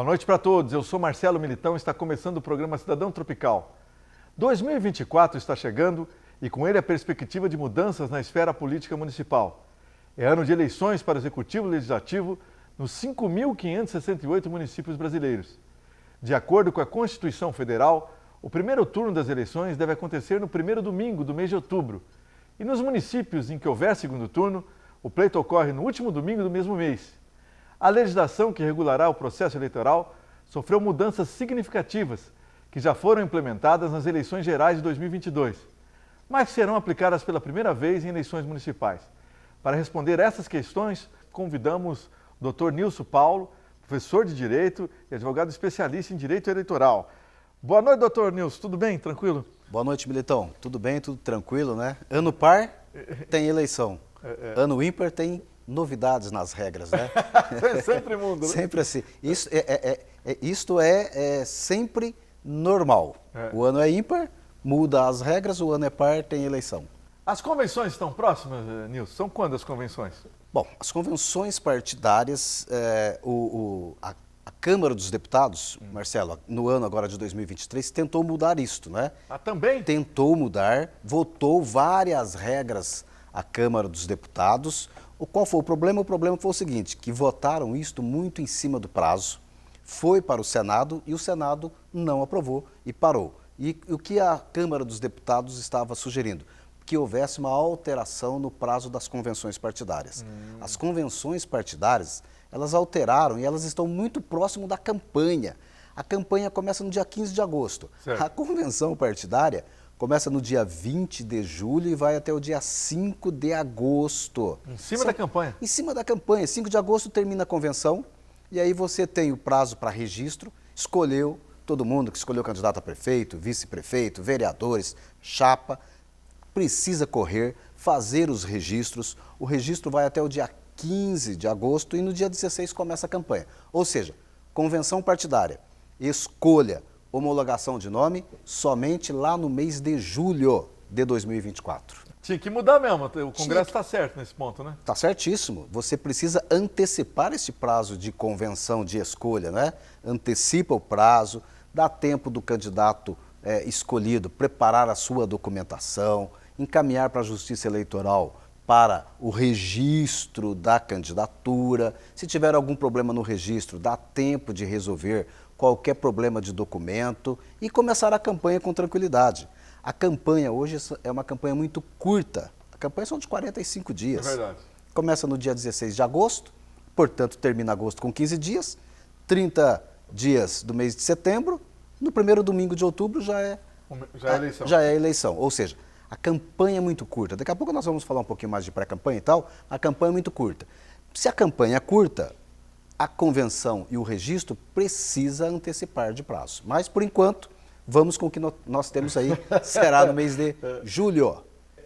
Boa noite para todos, eu sou Marcelo Militão e está começando o programa Cidadão Tropical. 2024 está chegando e com ele a perspectiva de mudanças na esfera política municipal. É ano de eleições para o Executivo e Legislativo nos 5.568 municípios brasileiros. De acordo com a Constituição Federal, o primeiro turno das eleições deve acontecer no primeiro domingo do mês de outubro. E nos municípios em que houver segundo turno, o pleito ocorre no último domingo do mesmo mês. A legislação que regulará o processo eleitoral sofreu mudanças significativas que já foram implementadas nas eleições gerais de 2022, mas que serão aplicadas pela primeira vez em eleições municipais. Para responder essas questões, convidamos o Dr. Nilson Paulo, professor de Direito e advogado especialista em Direito Eleitoral. Boa noite, doutor Nilson. Tudo bem? Tranquilo? Boa noite, Militão. Tudo bem? Tudo tranquilo, né? Ano par tem eleição. Ano ímpar tem novidades nas regras, né? Sempre mundo, né? Sempre assim. Isto é sempre normal. O ano é ímpar, muda as regras, o ano é par, tem eleição. As convenções estão próximas, Nilson? São quando as convenções? Bom, as convenções partidárias, a Câmara dos Deputados, Marcelo, no ano agora de 2023, tentou mudar isto, né? Ah, também? Tentou mudar, votou várias regras a Câmara dos Deputados. Qual foi o problema? O problema foi o seguinte, que votaram isto muito em cima do prazo, foi para o Senado e o Senado não aprovou e parou. E o que a Câmara dos Deputados estava sugerindo? Que houvesse uma alteração no prazo das convenções partidárias. As convenções partidárias, elas alteraram e elas estão muito próximo da campanha. A campanha começa no dia 15 de agosto. Certo. A convenção partidária começa no dia 20 de julho e vai até o dia 5 de agosto. Em cima da campanha? Em cima da campanha. 5 de agosto termina a convenção e aí você tem o prazo para registro, escolheu todo mundo que escolheu candidato a prefeito, vice-prefeito, vereadores, chapa, precisa correr, fazer os registros. O registro vai até o dia 15 de agosto e no dia 16 começa a campanha. Ou seja, convenção partidária, escolha, homologação de nome somente lá no mês de julho de 2024. Tinha que mudar mesmo, o Congresso está certo nesse ponto, né? Está certíssimo. Você precisa antecipar esse prazo de convenção de escolha, né? Antecipa o prazo, dá tempo do candidato escolhido preparar a sua documentação, encaminhar para a Justiça Eleitoral para o registro da candidatura. Se tiver algum problema no registro, dá tempo de resolver qualquer problema de documento e começar a campanha com tranquilidade. A campanha hoje é uma campanha muito curta. A campanha são de 45 dias. É verdade. Começa no dia 16 de agosto, portanto termina agosto com 15 dias, 30 dias do mês de setembro, no primeiro domingo de outubro já é eleição. Já é eleição, ou seja, a campanha é muito curta. Daqui a pouco nós vamos falar um pouquinho mais de pré-campanha e tal, a campanha é muito curta. Se a campanha é curta, a convenção e o registro precisa antecipar de prazo. Mas, por enquanto, vamos com o que nós temos aí, será no mês de julho.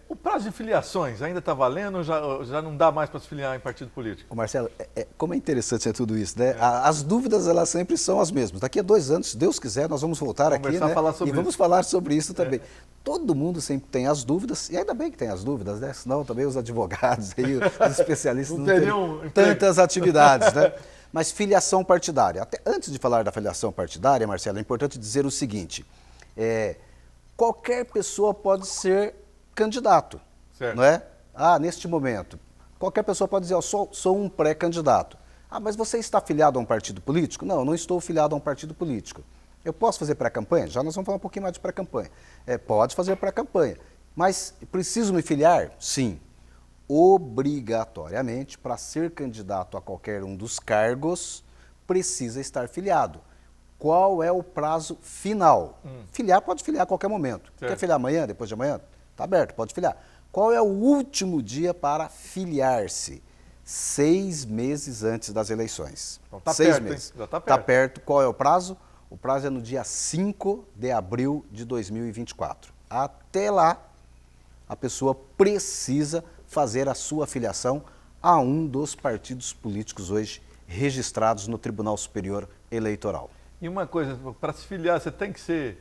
O prazo de filiações ainda está valendo ou já não dá mais para se filiar em partido político? Ô Marcelo, como é interessante tudo isso, né? As dúvidas, elas sempre são as mesmas. Daqui a 2 anos, se Deus quiser, nós vamos voltar aqui, né? Vamos falar sobre isso também. Todo mundo sempre tem as dúvidas, e ainda bem que tem as dúvidas, né? Senão também os advogados, aí, os especialistas não teriam tantas atividades, né? Mas filiação partidária. Até antes de falar da filiação partidária, Marcelo, é importante dizer o seguinte, qualquer pessoa pode ser candidato, certo. Não é? Neste momento, qualquer pessoa pode dizer, eu sou um pré-candidato. Mas você está afiliado a um partido político? Não, eu não estou afiliado a um partido político. Eu posso fazer pré-campanha? Já nós vamos falar um pouquinho mais de pré-campanha. Pode fazer pré-campanha. Mas preciso me filiar? Sim. Obrigatoriamente, para ser candidato a qualquer um dos cargos, precisa estar filiado. Qual é o prazo final? Filiar pode filiar a qualquer momento. Certo. Quer filiar amanhã, depois de amanhã? Está aberto, pode filiar. Qual é o último dia para filiar-se? 6 meses antes das eleições. Então tá 6 perto, meses. hein? Já tá perto. Está perto. Qual é o prazo? O prazo é no dia 5 de abril de 2024. Até lá, a pessoa precisa fazer a sua filiação a um dos partidos políticos hoje registrados no Tribunal Superior Eleitoral. E uma coisa, para se filiar, você tem que ser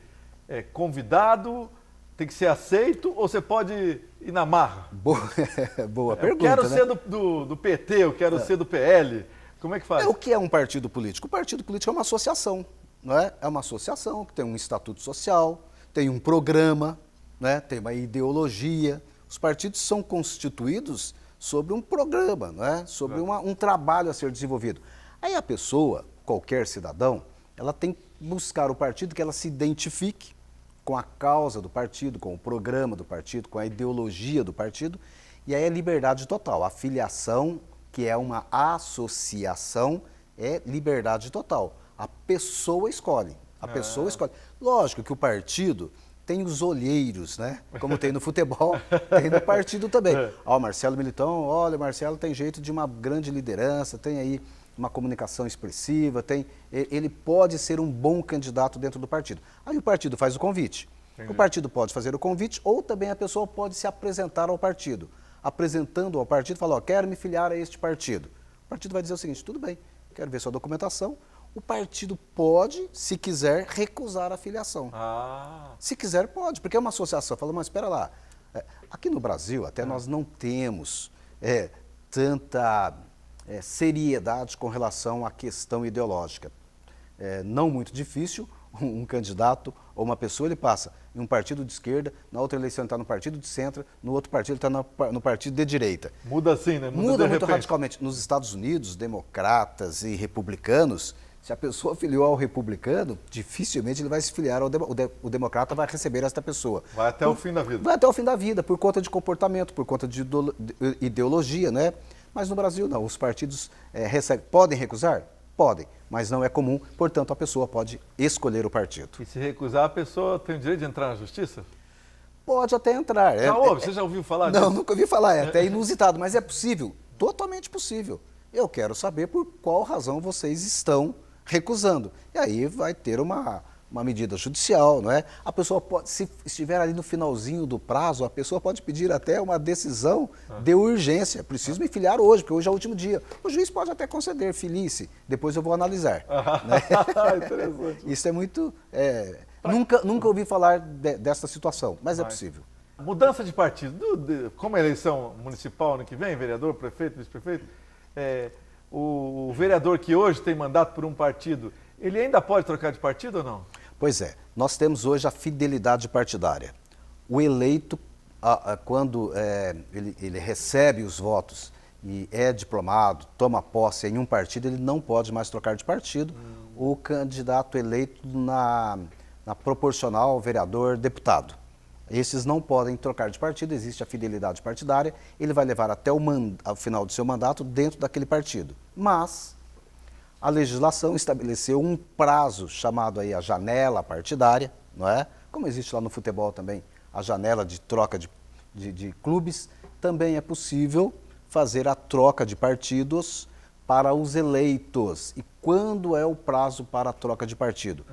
convidado, tem que ser aceito ou você pode ir na marra? Boa pergunta, Eu quero né? ser do PT, eu quero ser do PL. Como é que faz? O que é um partido político? O partido político é uma associação, não é? É uma associação que tem um estatuto social, tem um programa, né? Tem uma ideologia. Os partidos são constituídos sobre um programa, não é? Sobre um trabalho a ser desenvolvido. Aí a pessoa, qualquer cidadão, ela tem que buscar o partido que ela se identifique com a causa do partido, com o programa do partido, com a ideologia do partido, e aí é liberdade total. A filiação, que é uma associação, é liberdade total. A pessoa escolhe. A pessoa escolhe. Lógico que o partido tem os olheiros, né? Como tem no futebol, tem no partido também. Ó, Marcelo Militão, olha, o Marcelo tem jeito de uma grande liderança, tem aí uma comunicação expressiva, ele pode ser um bom candidato dentro do partido. Aí o partido faz o convite. O partido pode fazer o convite ou também a pessoa pode se apresentar ao partido. Apresentando ao partido, fala, ó, quero me filiar a este partido. O partido vai dizer o seguinte, tudo bem, quero ver sua documentação. O partido pode, se quiser, recusar a filiação. Se quiser, pode, porque é uma associação. Fala, mas espera lá, aqui no Brasil até nós não temos tanta seriedade com relação à questão ideológica. Não muito difícil, um candidato ou uma pessoa, ele passa em um partido de esquerda, na outra eleição ele está no partido de centro, no outro partido ele está no partido de direita. Muda assim, né? Muda muito radicalmente. Nos Estados Unidos, democratas e republicanos, se a pessoa filiou ao republicano, dificilmente ele vai se filiar ao o democrata, vai receber esta pessoa. Vai até o fim da vida. Vai até o fim da vida, por conta de comportamento, por conta de ideologia, né? Mas no Brasil não, os partidos podem recusar? Podem, mas não é comum, portanto a pessoa pode escolher o partido. E se recusar, a pessoa tem o direito de entrar na justiça? Pode até entrar. Você já ouviu falar disso? Não, nunca ouvi falar, é até inusitado, mas é possível, totalmente possível. Eu quero saber por qual razão vocês estão recusando. E aí vai ter uma medida judicial, não é? A pessoa pode, se estiver ali no finalzinho do prazo, a pessoa pode pedir até uma decisão de urgência. Preciso me filiar hoje, porque hoje é o último dia. O juiz pode até conceder, filie-se, depois eu vou analisar. Né? Interessante. Isso é muito... nunca ouvi falar dessa situação, mas é possível. Mudança de partido. Como a eleição municipal ano que vem, vereador, prefeito, vice-prefeito, o vereador que hoje tem mandato por um partido, ele ainda pode trocar de partido ou não? Pois é, nós temos hoje a fidelidade partidária. O eleito, quando ele recebe os votos e é diplomado, toma posse em um partido, ele não pode mais trocar de partido. O candidato eleito na proporcional vereador-deputado. Esses não podem trocar de partido, existe a fidelidade partidária, ele vai levar até ao final do seu mandato dentro daquele partido. Mas a legislação estabeleceu um prazo chamado aí a janela partidária, não é? Como existe lá no futebol também, a janela de troca de clubes, também é possível fazer a troca de partidos para os eleitos. E quando é o prazo para a troca de partido?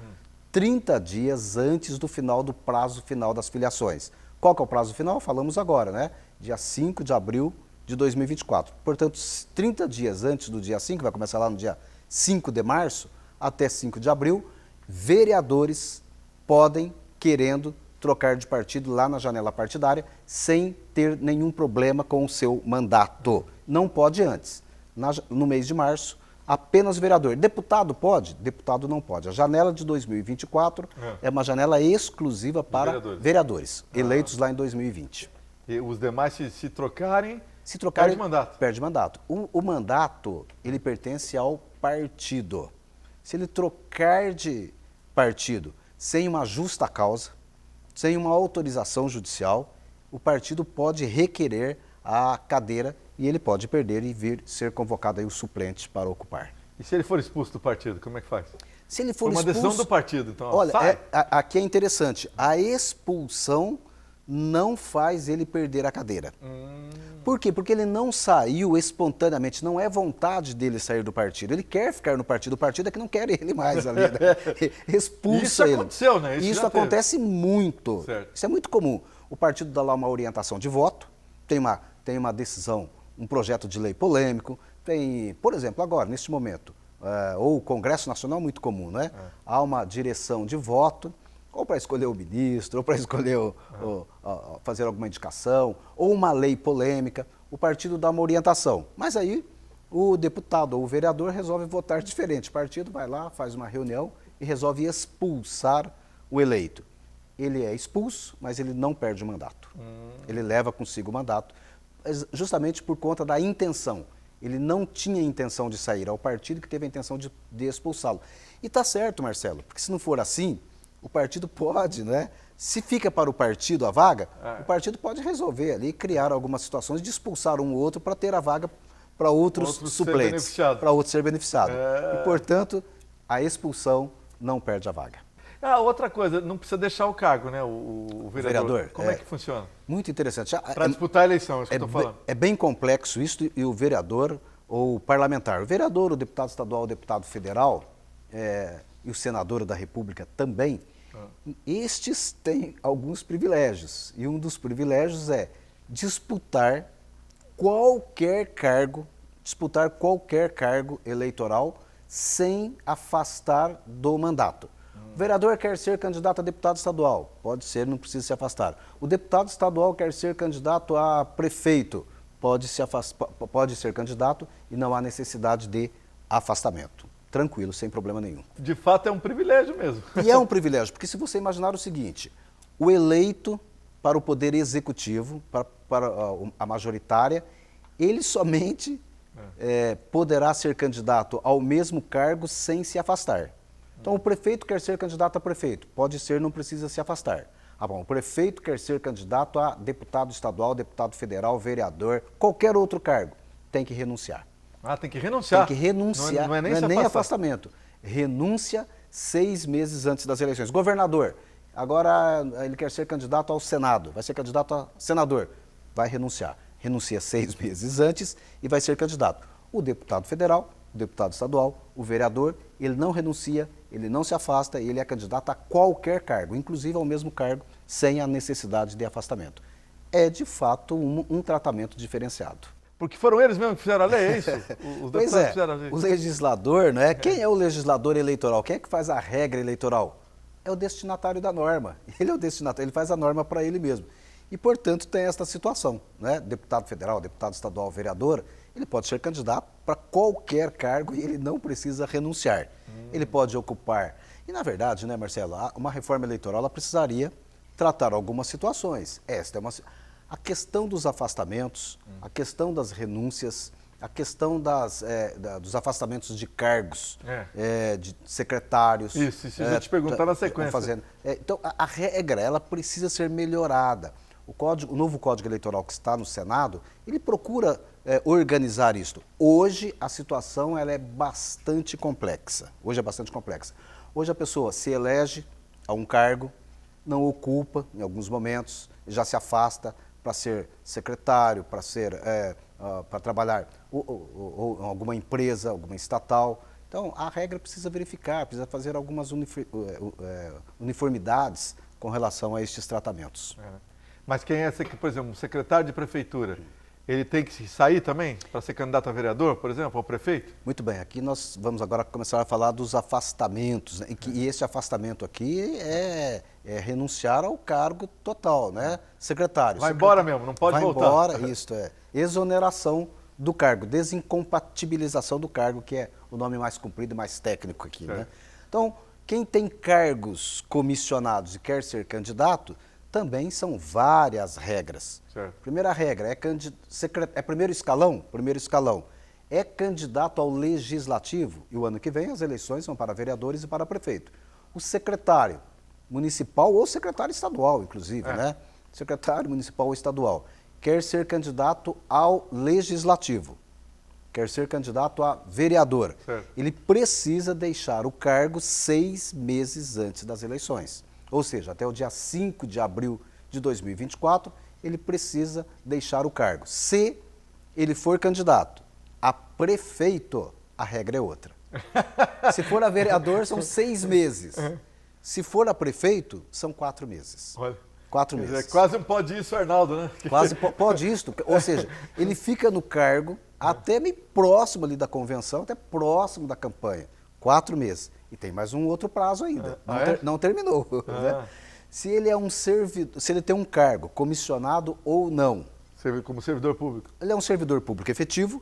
30 dias antes do prazo final das filiações. Qual que é o prazo final? Falamos agora, né? Dia 5 de abril de 2024. Portanto, 30 dias antes do dia 5, vai começar lá no dia 5 de março, até 5 de abril, vereadores podem, querendo, trocar de partido lá na janela partidária, sem ter nenhum problema com o seu mandato. Não pode antes. No mês de março, apenas vereador. Deputado pode? Deputado não pode. A janela de 2024 é uma janela exclusiva para vereadores eleitos lá em 2020. E os demais, se trocarem, perde mandato. Perde mandato. O mandato, ele pertence ao partido. Se ele trocar de partido sem uma justa causa, sem uma autorização judicial, o partido pode requerer a cadeira e ele pode perder e vir ser convocado aí o suplente para ocupar. E se ele for expulso do partido, como é que faz? Se ele for uma expulso, decisão do partido, então olha, sai. Aqui é interessante, a expulsão não faz ele perder a cadeira. Por quê? Porque ele não saiu espontaneamente, não é vontade dele sair do partido. Ele quer ficar no partido, o partido é que não quer ele mais ali, né? Expulsa ele. Isso aconteceu, né? Isso acontece muito. Certo. Isso é muito comum. O partido dá lá uma orientação de voto, tem uma decisão, um projeto de lei polêmico, tem, por exemplo, agora, neste momento, ou o Congresso Nacional, muito comum, né? Há uma direção de voto, ou para escolher o ministro, ou para escolher fazer alguma indicação, ou uma lei polêmica, o partido dá uma orientação. Mas aí O deputado ou o vereador resolve votar diferente. O partido vai lá, faz uma reunião e resolve expulsar o eleito. Ele é expulso, mas ele não perde o mandato. Ele leva consigo o mandato, justamente por conta da intenção. Ele não tinha intenção de sair, é o partido que teve a intenção de expulsá-lo. E está certo, Marcelo, porque se não for assim, o partido pode, né? Se fica para o partido a vaga, o partido pode resolver ali, criar algumas situações de expulsar um ou outro para ter a vaga para outros suplentes, para outro ser beneficiado. E, portanto, a expulsão não perde a vaga. Outra coisa, não precisa deixar o cargo, né, o vereador. Como é que funciona? Muito interessante. Para disputar a eleição, é isso que eu estou falando. É bem complexo isso, e o vereador ou o parlamentar. O vereador, o deputado estadual, o deputado federal e o senador da República também, estes têm alguns privilégios. E um dos privilégios é disputar qualquer cargo eleitoral sem afastar do mandato. O vereador quer ser candidato a deputado estadual, pode ser, não precisa se afastar. O deputado estadual quer ser candidato a prefeito, pode ser candidato e não há necessidade de afastamento. Tranquilo, sem problema nenhum. De fato é um privilégio mesmo. E é um privilégio, porque se você imaginar o seguinte, o eleito para o poder executivo, para a majoritária, ele somente poderá ser candidato ao mesmo cargo sem se afastar. Então, o prefeito quer ser candidato a prefeito. Pode ser, não precisa se afastar. O prefeito quer ser candidato a deputado estadual, deputado federal, vereador, qualquer outro cargo. Tem que renunciar. Tem que renunciar. Tem que renunciar. Não é nem afastamento. Renúncia 6 meses antes das eleições. Governador, agora ele quer ser candidato ao Senado, vai ser candidato a senador. Vai renunciar. Renuncia 6 meses antes e vai ser candidato. O deputado federal, o deputado estadual, o vereador, ele não renuncia, ele não se afasta, ele é candidato a qualquer cargo, inclusive ao mesmo cargo, sem a necessidade de afastamento. É, de fato, um tratamento diferenciado. Porque foram eles mesmos que fizeram a lei, é isso? Os pois é, o legislador, né? Quem é o legislador eleitoral? Quem é que faz a regra eleitoral? É o destinatário da norma. Ele é o destinatário, ele faz a norma para ele mesmo. E, portanto, tem esta situação, né? Deputado federal, deputado estadual, vereador, ele pode ser candidato para qualquer cargo e ele não precisa renunciar. Ele pode ocupar. E, na verdade, né, Marcelo, uma reforma eleitoral ela precisaria tratar algumas situações. Esta é uma... A questão dos afastamentos, a questão das renúncias, a questão dos afastamentos de cargos, de secretários. Isso eu ia te perguntar na sequência. Então, a regra ela precisa ser melhorada. O novo Código Eleitoral que está no Senado, ele procura organizar isto. Hoje, a situação ela é bastante complexa. Hoje a pessoa se elege a um cargo, não ocupa em alguns momentos, já se afasta para ser secretário, para trabalhar ou em alguma empresa, alguma estatal. Então, a regra precisa verificar, precisa fazer algumas uniformidades com relação a estes tratamentos. Mas quem é, por exemplo, um secretário de prefeitura, ele tem que sair também para ser candidato a vereador, por exemplo, ou prefeito? Muito bem, aqui nós vamos agora começar a falar dos afastamentos, né? E esse afastamento aqui é renunciar ao cargo total, né? Secretário. Vai embora mesmo, não pode voltar. Vai embora, isto é. Exoneração do cargo, desincompatibilização do cargo, que é o nome mais comprido e mais técnico aqui, né? Então, quem tem cargos comissionados e quer ser candidato, também são várias regras. Certo. Primeira regra, primeiro escalão, é candidato ao legislativo, e o ano que vem as eleições são para vereadores e para prefeito. O secretário municipal ou secretário estadual, inclusive, né? Secretário municipal ou estadual, quer ser candidato ao legislativo, quer ser candidato a vereador. Certo. Ele precisa deixar o cargo 6 meses antes das eleições. Ou seja, até o dia 5 de abril de 2024, ele precisa deixar o cargo. Se ele for candidato a prefeito, a regra é outra. Se for a vereador, são 6 meses. Se for a prefeito, são 4 meses. Olha, 4 meses. É quase um pode isso, Arnaldo, né? Quase pode isso. Ou seja, ele fica no cargo até meio próximo ali da convenção, até próximo da campanha. 4 meses. E tem mais um outro prazo ainda. Não terminou. Né? Se ele é um servidor, se ele tem um cargo, comissionado ou não. Como servidor público. Ele é um servidor público efetivo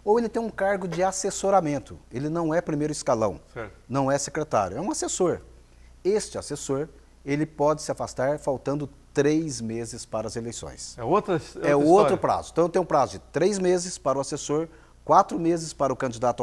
ou ele tem um cargo de assessoramento. Ele não é primeiro escalão, Certo. não é secretário, é um assessor. Este assessor, ele pode se afastar faltando 3 meses para as eleições. É outra É outro história. prazo. Então tem um prazo de 3 meses para o assessor, 4 meses para o candidato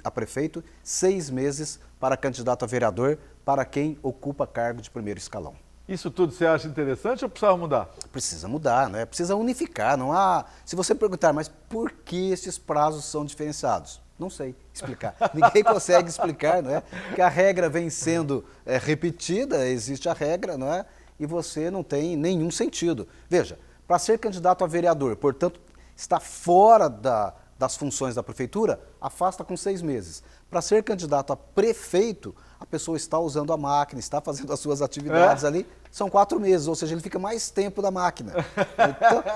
a prefeito, 6 meses para candidato a vereador, para quem ocupa cargo de primeiro escalão. Isso tudo você acha interessante ou precisava mudar? Precisa mudar, né? Precisa unificar. Não há. Se você perguntar, mas por que esses prazos são diferenciados? Não sei explicar. Ninguém consegue explicar, não é? Porque a regra vem sendo repetida, existe a regra, não é? E você não tem nenhum sentido. Veja, para ser candidato a vereador, portanto, está fora das funções da prefeitura, afasta com 6 meses. Para ser candidato a prefeito, a pessoa está usando a máquina, está fazendo as suas atividades ali, são 4 meses, ou seja, ele fica mais tempo da máquina.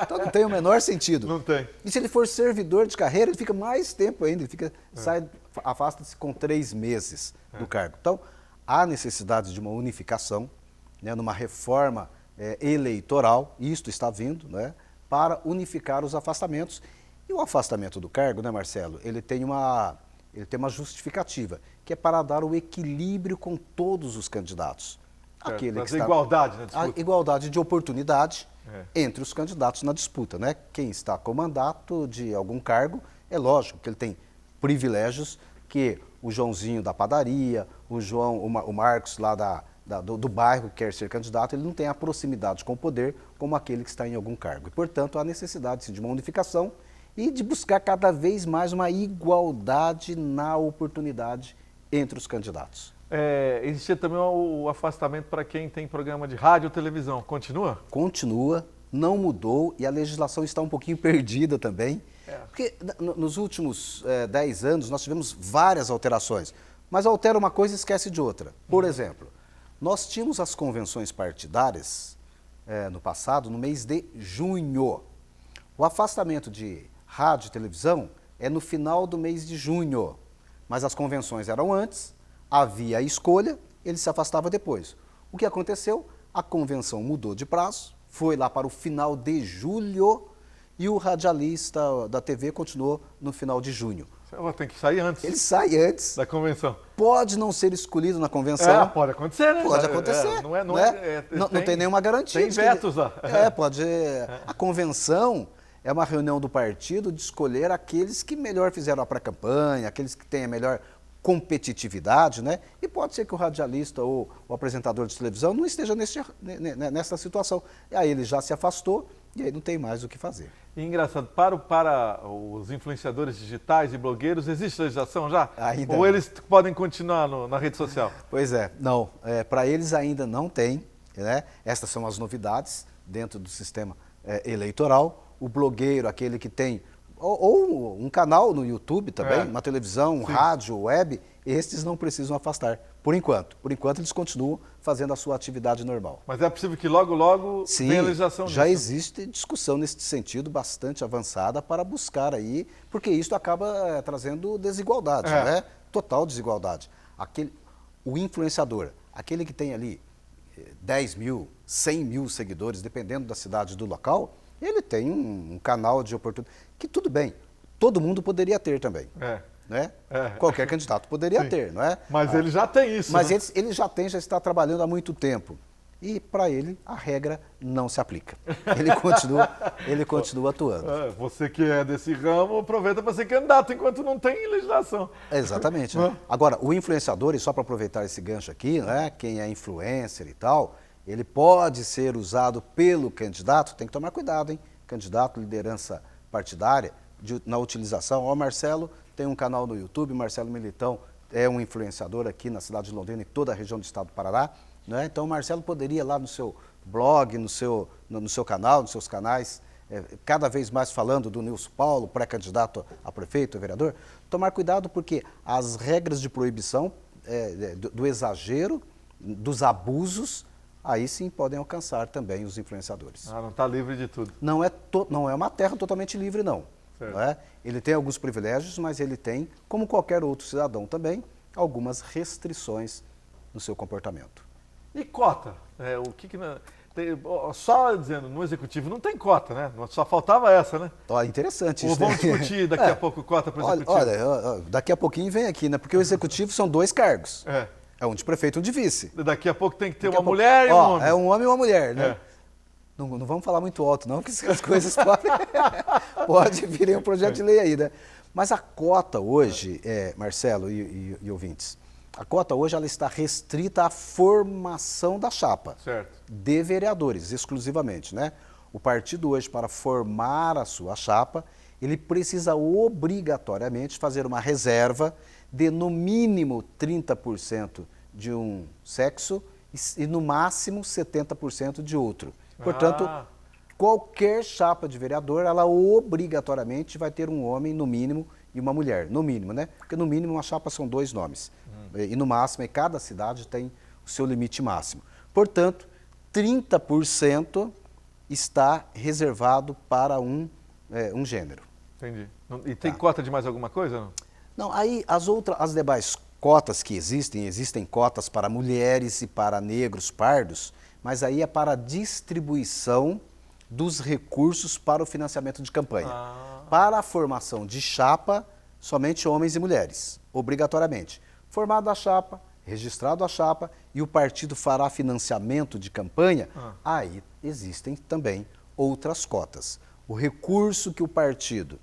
Então não tem o menor sentido. Não tem. E se ele for servidor de carreira, ele fica mais tempo ainda, ele fica, afasta-se com 3 meses do cargo. Então, há necessidade de uma unificação, né, numa reforma eleitoral, e isto está vindo, né, para unificar os afastamentos. E o afastamento do cargo, né, Marcelo, ele tem uma justificativa, que é para dar o equilíbrio com todos os candidatos. Igualdade na disputa. A igualdade de oportunidade entre os candidatos na disputa, né? Quem está com mandato de algum cargo, é lógico que ele tem privilégios que o Joãozinho da padaria, o Marcos lá do bairro que quer ser candidato, ele não tem a proximidade com o poder como aquele que está em algum cargo. E, portanto, há necessidade sim, de uma unificação e de buscar cada vez mais uma igualdade na oportunidade entre os candidatos. Existia também o afastamento para quem tem programa de rádio ou televisão. Continua? Continua, não mudou e a legislação está um pouquinho perdida também. Porque nos últimos 10 anos nós tivemos várias alterações, mas altera uma coisa e esquece de outra. Por exemplo, nós tínhamos as convenções partidárias no passado, no mês de junho. O afastamento de rádio e televisão é no final do mês de junho, mas as convenções eram antes, havia a escolha, ele se afastava depois. O que aconteceu? A convenção mudou de prazo, foi lá para o final de julho e o radialista da TV continuou no final de junho. Tem que sair antes. Ele sai antes. Da convenção. Pode não ser escolhido na convenção. Pode acontecer, né? Pode acontecer. Não tem nenhuma garantia. Tem vetos lá. Pode. A convenção é uma reunião do partido de escolher aqueles que melhor fizeram a pré-campanha, aqueles que têm a melhor competitividade, né? E pode ser que o radialista ou o apresentador de televisão não esteja nessa situação. E aí ele já se afastou e aí não tem mais o que fazer. E engraçado, para os influenciadores digitais e blogueiros, existe legislação já? Ainda ou não. Eles podem continuar na rede social? Pois é, não. Para eles ainda não tem, né? Essas são as novidades dentro do sistema eleitoral. O blogueiro, aquele que tem ou um canal no YouTube também, uma televisão, um rádio, web, estes não precisam afastar, por enquanto. Por enquanto eles continuam fazendo a sua atividade normal. Mas é possível que logo venha a legislação já nisso. existe discussão nesse sentido bastante avançada para buscar aí, porque isso acaba trazendo desigualdade, né? Total desigualdade. O influenciador, aquele que tem ali 10 mil, 100 mil seguidores, dependendo da cidade do local, ele tem um canal de oportunidade, que tudo bem, todo mundo poderia ter também. Né? Qualquer candidato poderia ter, não é? Mas ele já tem isso. Mas né? ele já está trabalhando há muito tempo. E para ele a regra não se aplica. Ele continua atuando. Você que é desse ramo, aproveita para ser candidato enquanto não tem legislação. Exatamente. Né? Agora, o influenciador, e só para aproveitar esse gancho aqui, né, quem é influencer e tal, ele pode ser usado pelo candidato, tem que tomar cuidado, hein? Candidato, liderança partidária, na utilização. Ó, Marcelo tem um canal no YouTube, Marcelo Militão é um influenciador aqui na cidade de Londrina e toda a região do estado do Paraná. Né? Então o Marcelo poderia lá no seu blog, no seu canal, nos seus canais, cada vez mais falando do Nilson Paulo, pré-candidato a prefeito, a vereador, tomar cuidado porque as regras de proibição do exagero, dos abusos, aí sim podem alcançar também os influenciadores. Não está livre de tudo. Não é uma terra totalmente livre, não. Não é? Ele tem alguns privilégios, mas ele tem, como qualquer outro cidadão também, algumas restrições no seu comportamento. E cota? Só dizendo, no executivo não tem cota, né? Só faltava essa, né? Olha, interessante isso. Ou vamos discutir daqui a pouco cota para o executivo? Olha, daqui a pouquinho vem aqui, né? Porque o executivo são 2 cargos. É um de prefeito e um de vice. Daqui a pouco tem que ter uma mulher e um homem. É um homem e uma mulher, né? Não vamos falar muito alto, não, porque as coisas pode vir um projeto de lei aí, né? Mas a cota hoje, Marcelo e ouvintes, a cota hoje ela está restrita à formação da chapa. Certo. De vereadores, exclusivamente, né? O partido hoje, para formar a sua chapa, ele precisa obrigatoriamente fazer uma reserva de, no mínimo, 30% de um sexo e, no máximo, 70% de outro. Portanto, qualquer chapa de vereador, ela obrigatoriamente vai ter um homem, no mínimo, e uma mulher, no mínimo, né? Porque, no mínimo, uma chapa são 2 nomes. E, no máximo, cada cidade tem o seu limite máximo. Portanto, 30% está reservado para um gênero. Entendi. E tem cota de mais alguma coisa? Não, aí as demais cotas que existem cotas para mulheres e para negros, pardos, mas aí é para a distribuição dos recursos para o financiamento de campanha. Para a formação de chapa, somente homens e mulheres, obrigatoriamente. Formada a chapa, registrado a chapa e o partido fará financiamento de campanha, aí existem também outras cotas. O recurso que o partido,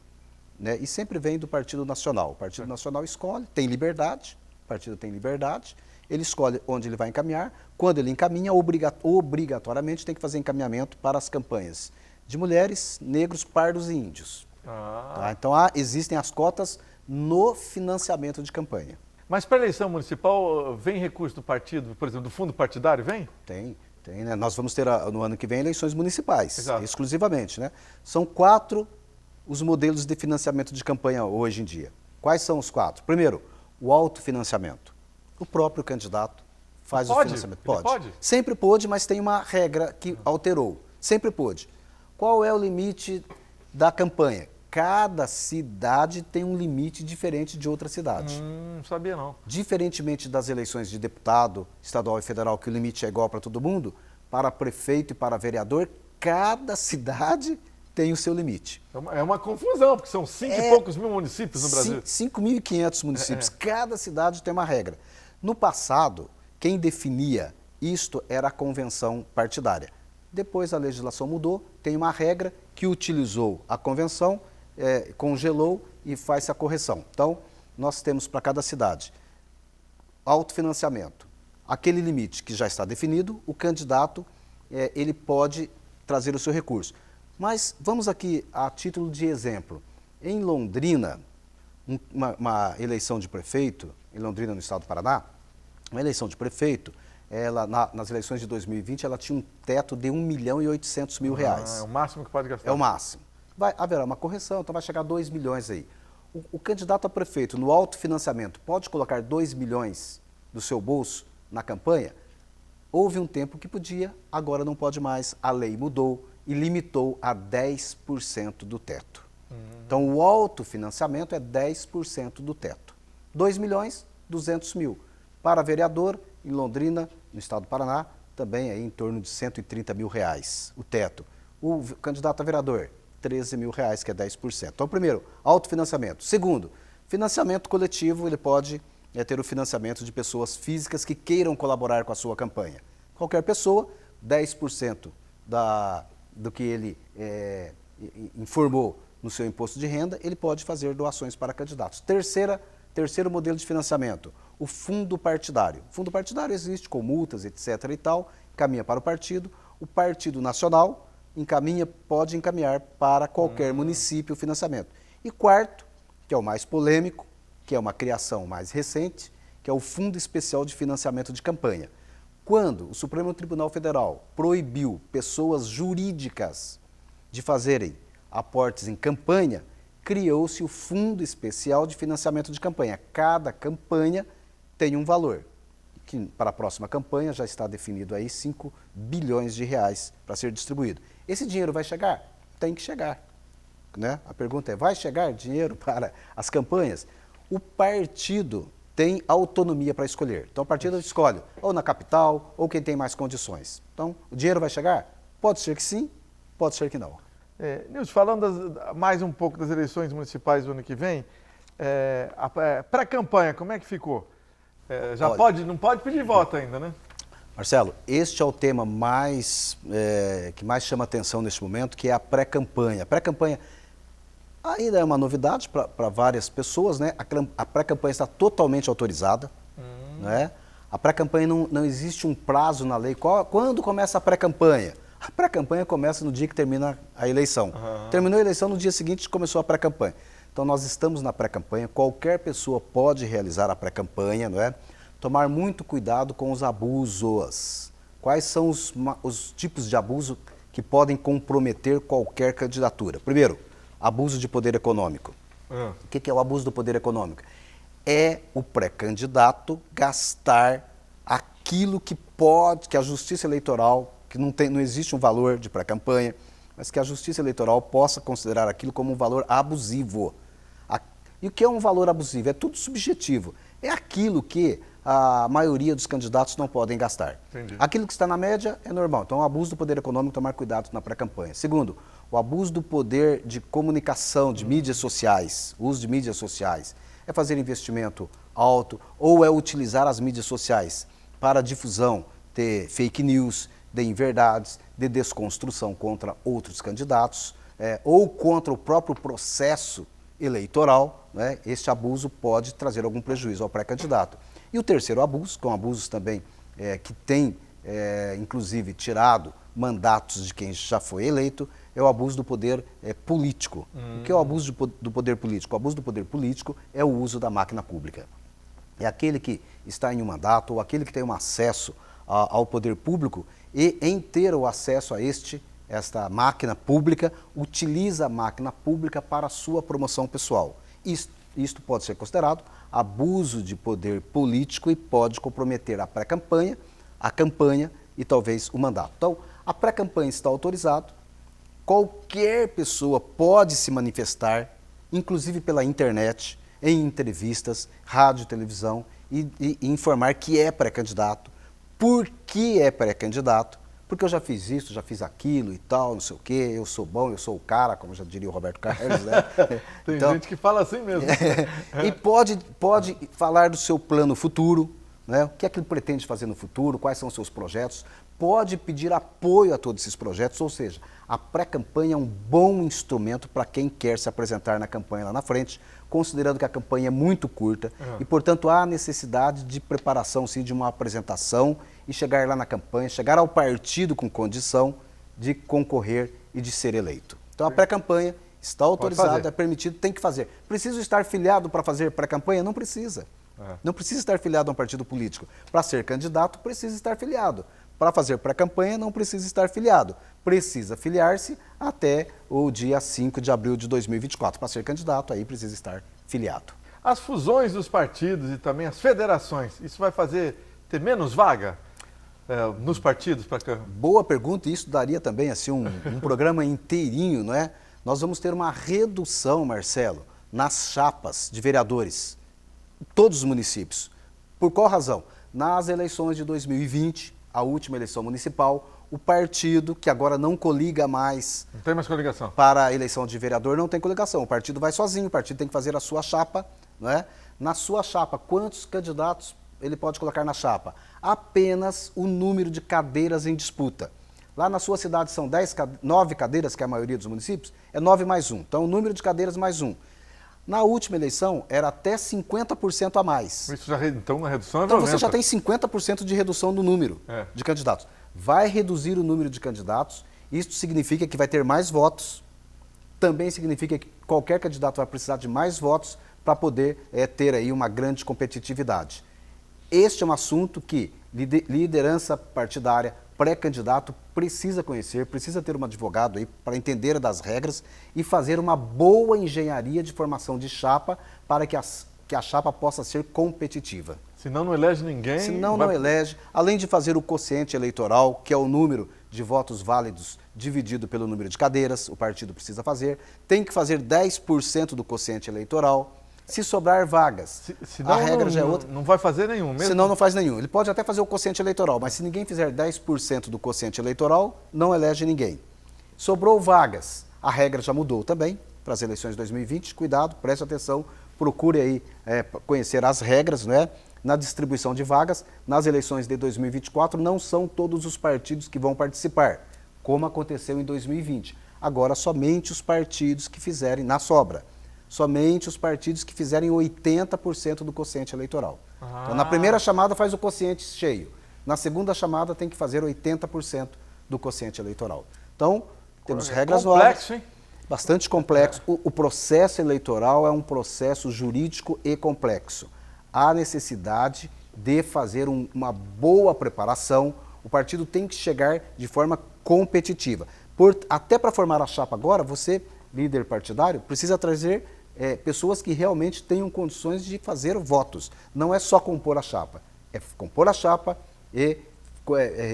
né, e sempre vem do Partido Nacional. O Partido Nacional escolhe, tem liberdade, o partido tem liberdade, ele escolhe onde ele vai encaminhar. Quando ele encaminha, obrigatoriamente tem que fazer encaminhamento para as campanhas de mulheres, negros, pardos e índios. Tá? Então, existem as cotas no financiamento de campanha. Mas para a eleição municipal, vem recurso do partido, por exemplo, do fundo partidário, vem? Tem, né? Nós vamos ter no ano que vem eleições municipais, Exato. exclusivamente, né? São 4 os modelos de financiamento de campanha hoje em dia. Quais são os 4? Primeiro, o autofinanciamento. O próprio candidato faz o financiamento. Pode? Sempre pôde, mas tem uma regra que alterou. Sempre pôde. Qual é o limite da campanha? Cada cidade tem um limite diferente de outra cidade. Não sabia não. Diferentemente das eleições de deputado, estadual e federal, que o limite é igual para todo mundo, para prefeito e para vereador, cada cidade tem o seu limite. É uma confusão, porque são 5 e poucos mil municípios no Brasil. 5.500 municípios, cada cidade tem uma regra. No passado, quem definia isto era a convenção partidária. Depois a legislação mudou, tem uma regra que utilizou a convenção, congelou e faz a correção. Então, nós temos para cada cidade autofinanciamento. Aquele limite que já está definido, o candidato ele pode trazer o seu recurso. Mas vamos aqui a título de exemplo. Em Londrina, uma eleição de prefeito, em Londrina, no estado do Paraná, uma eleição de prefeito, nas eleições de 2020, ela tinha um teto de R$1.800.000. É o máximo que pode gastar. É o máximo. Haverá uma correção, então vai chegar a 2 milhões aí. O candidato a prefeito, no autofinanciamento, pode colocar 2 milhões do seu bolso na campanha? Houve um tempo que podia, agora não pode mais. A lei mudou e limitou a 10% do teto. Então, o autofinanciamento é 10% do teto. 2.200.000. Para vereador, em Londrina, no estado do Paraná, também é em torno de R$130.000, o teto. O candidato a vereador, R$13.000, que é 10%. Então, primeiro, autofinanciamento. Segundo, financiamento coletivo, ele pode ter o financiamento de pessoas físicas que queiram colaborar com a sua campanha. Qualquer pessoa, 10% do que ele informou no seu imposto de renda, ele pode fazer doações para candidatos. Terceiro modelo de financiamento, o fundo partidário. O fundo partidário existe com multas, etc. e tal, encaminha para o partido. O Partido Nacional pode encaminhar para qualquer município o financiamento. E quarto, que é o mais polêmico, que é uma criação mais recente, que é o Fundo Especial de Financiamento de Campanha. Quando o Supremo Tribunal Federal proibiu pessoas jurídicas de fazerem aportes em campanha, criou-se o Fundo Especial de Financiamento de Campanha. Cada campanha tem um valor, que para a próxima campanha já está definido aí R$5 bilhões para ser distribuído. Esse dinheiro vai chegar? Tem que chegar. Né? A pergunta é, vai chegar dinheiro para as campanhas? O partido tem autonomia para escolher. Então, a partida escolhe ou na capital ou quem tem mais condições. Então, o dinheiro vai chegar? Pode ser que sim, pode ser que não. Nilson, falando mais um pouco das eleições municipais do ano que vem, a pré-campanha, como é que ficou? Não pode pedir voto ainda, né? Marcelo, este é o tema que mais chama atenção neste momento, que é a pré-campanha. A pré-campanha ainda é uma novidade para várias pessoas, né? A pré-campanha está totalmente autorizada, né? A pré-campanha não existe um prazo na lei. Quando começa a pré-campanha? A pré-campanha começa no dia que termina a eleição. Terminou a eleição, no dia seguinte começou a pré-campanha. Então nós estamos na pré-campanha, qualquer pessoa pode realizar a pré-campanha, não é? Tomar muito cuidado com os abusos. Quais são os tipos de abuso que podem comprometer qualquer candidatura? Primeiro, abuso de poder econômico. O que é o abuso do poder econômico? É o pré-candidato gastar aquilo que a Justiça Eleitoral, que não existe um valor de pré-campanha, mas que a Justiça Eleitoral possa considerar aquilo como um valor abusivo. E o que é um valor abusivo? É tudo subjetivo. É aquilo que a maioria dos candidatos não podem gastar. Entendi. Aquilo que está na média é normal. Então, o abuso do poder econômico, tomar cuidado na pré-campanha. Segundo, o abuso do poder de comunicação, de mídias sociais, o uso de mídias sociais. É fazer investimento alto ou é utilizar as mídias sociais para difusão de fake news, de inverdades, de desconstrução contra outros candidatos ou contra o próprio processo eleitoral, né? Este abuso pode trazer algum prejuízo ao pré-candidato. E o terceiro abuso, que é um abuso também que tem, inclusive, tirado mandatos de quem já foi eleito, é o abuso do poder político. O que é o abuso do poder político? O abuso do poder político é o uso da máquina pública. É aquele que está em um mandato ou aquele que tem um acesso ao poder público e, em ter o acesso a esta máquina pública, utiliza a máquina pública para a sua promoção pessoal. Isto pode ser considerado abuso de poder político e pode comprometer a pré-campanha, a campanha e talvez o mandato. Então, a pré-campanha está autorizada, qualquer pessoa pode se manifestar, inclusive pela internet, em entrevistas, rádio, televisão, e informar que é pré-candidato. Por que é pré-candidato? Porque eu já fiz isso, já fiz aquilo e tal, não sei o quê, eu sou bom, eu sou o cara, como já diria o Roberto Carlos, né? Tem gente que fala assim mesmo. E pode falar do seu plano futuro, né? O que é que ele pretende fazer no futuro, quais são os seus projetos, pode pedir apoio a todos esses projetos, ou seja, a pré-campanha é um bom instrumento para quem quer se apresentar na campanha lá na frente, considerando que a campanha é muito curta e, portanto, há necessidade de preparação, sim, de uma apresentação e chegar lá na campanha, chegar ao partido com condição de concorrer e de ser eleito. Então, a pré-campanha está autorizada, é permitido, tem que fazer. Preciso estar filiado para fazer pré-campanha? Não precisa. Não precisa estar filiado a um partido político. Para ser candidato, precisa estar filiado. Para fazer pré-campanha, não precisa estar filiado. Precisa filiar-se até o dia 5 de abril de 2024. Para ser candidato, aí precisa estar filiado. As fusões dos partidos e também as federações, isso vai ter menos vaga nos partidos? Boa pergunta, e isso daria também assim, um programa inteirinho, não é? Nós vamos ter uma redução, Marcelo, nas chapas de vereadores, em todos os municípios. Por qual razão? Nas eleições de 2020, a última eleição municipal, o partido, que agora não coliga mais... Não tem mais coligação. Para a eleição de vereador não tem coligação. O partido vai sozinho, o partido tem que fazer a sua chapa, não é? Na sua chapa, quantos candidatos ele pode colocar na chapa? Apenas o número de cadeiras em disputa. Lá na sua cidade são 9 cadeiras, que é a maioria dos municípios, é 9 mais 1. Então, o número de cadeiras mais 1. Na última eleição, era até 50% a mais. Isso já, então, a redução é Então, violenta. você já tem 50% de redução do número de candidatos. Vai reduzir o número de candidatos, isso significa que vai ter mais votos, também significa que qualquer candidato vai precisar de mais votos para poder ter aí uma grande competitividade. Este é um assunto que liderança partidária, pré-candidato, precisa conhecer, precisa ter um advogado aí para entender das regras e fazer uma boa engenharia de formação de chapa para que a chapa possa ser competitiva. Senão não elege ninguém. Senão não elege, além de fazer o quociente eleitoral, que é o número de votos válidos dividido pelo número de cadeiras, o partido precisa fazer, tem que fazer 10% do quociente eleitoral, Se sobrar vagas, Senão a regra já é outra. Não vai fazer nenhum mesmo? Senão não faz nenhum. Ele pode até fazer o quociente eleitoral, mas se ninguém fizer 10% do quociente eleitoral, não elege ninguém. Sobrou vagas, a regra já mudou também para as eleições de 2020. Cuidado, preste atenção, procure aí conhecer as regras, né? Na distribuição de vagas. Nas eleições de 2024, não são todos os partidos que vão participar, como aconteceu em 2020. Agora, somente os partidos que fizerem, na sobra, somente os partidos que fizerem 80% do quociente eleitoral. Então, na primeira chamada faz o quociente cheio, na segunda chamada tem que fazer 80% do quociente eleitoral. Então, temos regras novas. Complexo, hein? Bastante complexo. O processo eleitoral é um processo jurídico e complexo. Há necessidade de fazer uma boa preparação. O partido tem que chegar de forma competitiva. Até para formar a chapa agora, você, líder partidário, precisa trazer pessoas que realmente tenham condições de fazer votos. Não é só compor a chapa, é compor a chapa e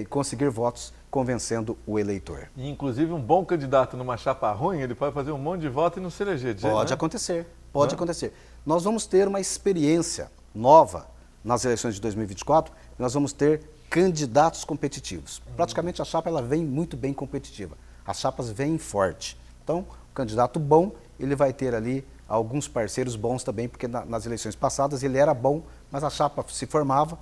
conseguir votos convencendo o eleitor. E, inclusive, um bom candidato numa chapa ruim, ele pode fazer um monte de voto e não se eleger. Pode acontecer, pode acontecer. Nós vamos ter uma experiência nova nas eleições de 2024, nós vamos ter candidatos competitivos. Praticamente a chapa ela vem muito bem competitiva. As chapas vêm forte. Então, o candidato bom, ele vai ter ali alguns parceiros bons também, porque nas eleições passadas ele era bom, mas a chapa se formava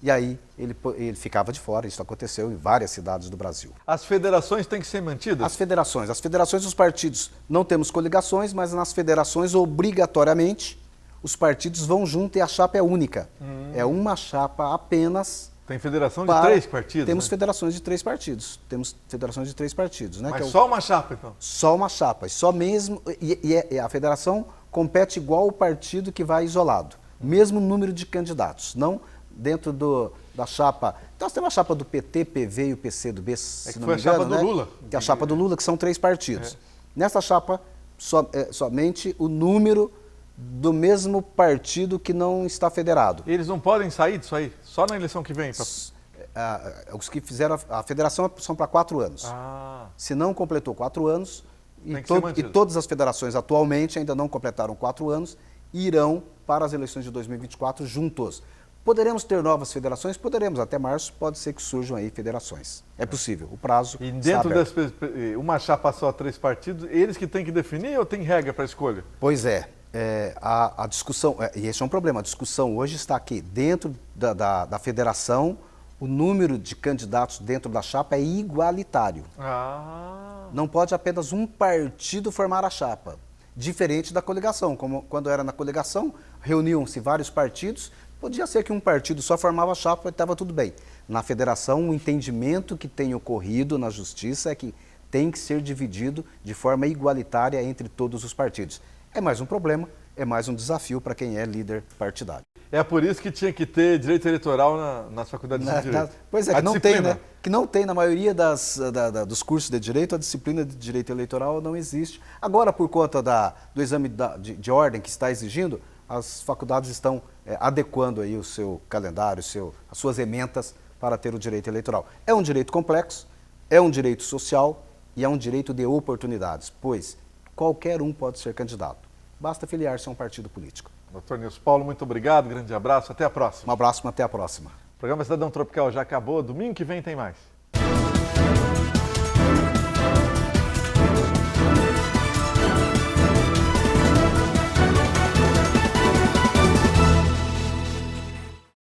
e aí ele ficava de fora. Isso aconteceu em várias cidades do Brasil. As federações têm que ser mantidas? As federações dos partidos, não temos coligações, mas nas federações, obrigatoriamente, os partidos vão junto e a chapa é única. É uma chapa apenas. Tem federação de 3 partidos? Temos, né? Federações de 3 partidos. Temos federações de 3 partidos, né? Mas só uma chapa, então? Só uma chapa. Só mesmo. E a federação compete igual o partido que vai isolado. Mesmo número de candidatos. Não dentro da chapa. Então, nós temos a chapa do PT, PV e o PCdoB, se não me engano. Foi a chapa do Lula. Que é a chapa do Lula, que são 3 partidos. Nessa chapa, somente o número do mesmo partido que não está federado. Eles não podem sair disso aí? Só na eleição que vem? Os que fizeram a federação são para 4 anos. Se não completou 4 anos, e todas as federações atualmente ainda não completaram 4 anos, irão para as eleições de 2024 juntos. Poderemos ter novas federações? Poderemos. Até março pode ser que surjam aí federações. É possível. O prazo E dentro uma chapa só, 3 partidos, eles que têm que definir ou tem regra para escolha? Pois é. A discussão, e esse é um problema, a discussão hoje está aqui, dentro da federação, o número de candidatos dentro da chapa é igualitário. Não pode apenas um partido formar a chapa, diferente da coligação. Como quando era na coligação, reuniam-se vários partidos, podia ser que um partido só formava a chapa e estava tudo bem. Na federação, o entendimento que tem ocorrido na justiça é que tem que ser dividido de forma igualitária entre todos os partidos. É mais um problema, é mais um desafio para quem é líder partidário. É por isso que tinha que ter direito eleitoral nas faculdades de direito. Pois é, que não tem, né? Que não tem, na maioria dos cursos de direito, a disciplina de direito eleitoral não existe. Agora, por conta do exame de ordem que está exigindo, as faculdades estão adequando aí o seu calendário, as suas ementas para ter o direito eleitoral. É um direito complexo, é um direito social e é um direito de oportunidades, pois qualquer um pode ser candidato. Basta filiar-se a um partido político. Dr. Nilson Paulo, muito obrigado, grande abraço, até a próxima. Um abraço, até a próxima. O programa Cidadão Tropical já acabou, domingo que vem tem mais.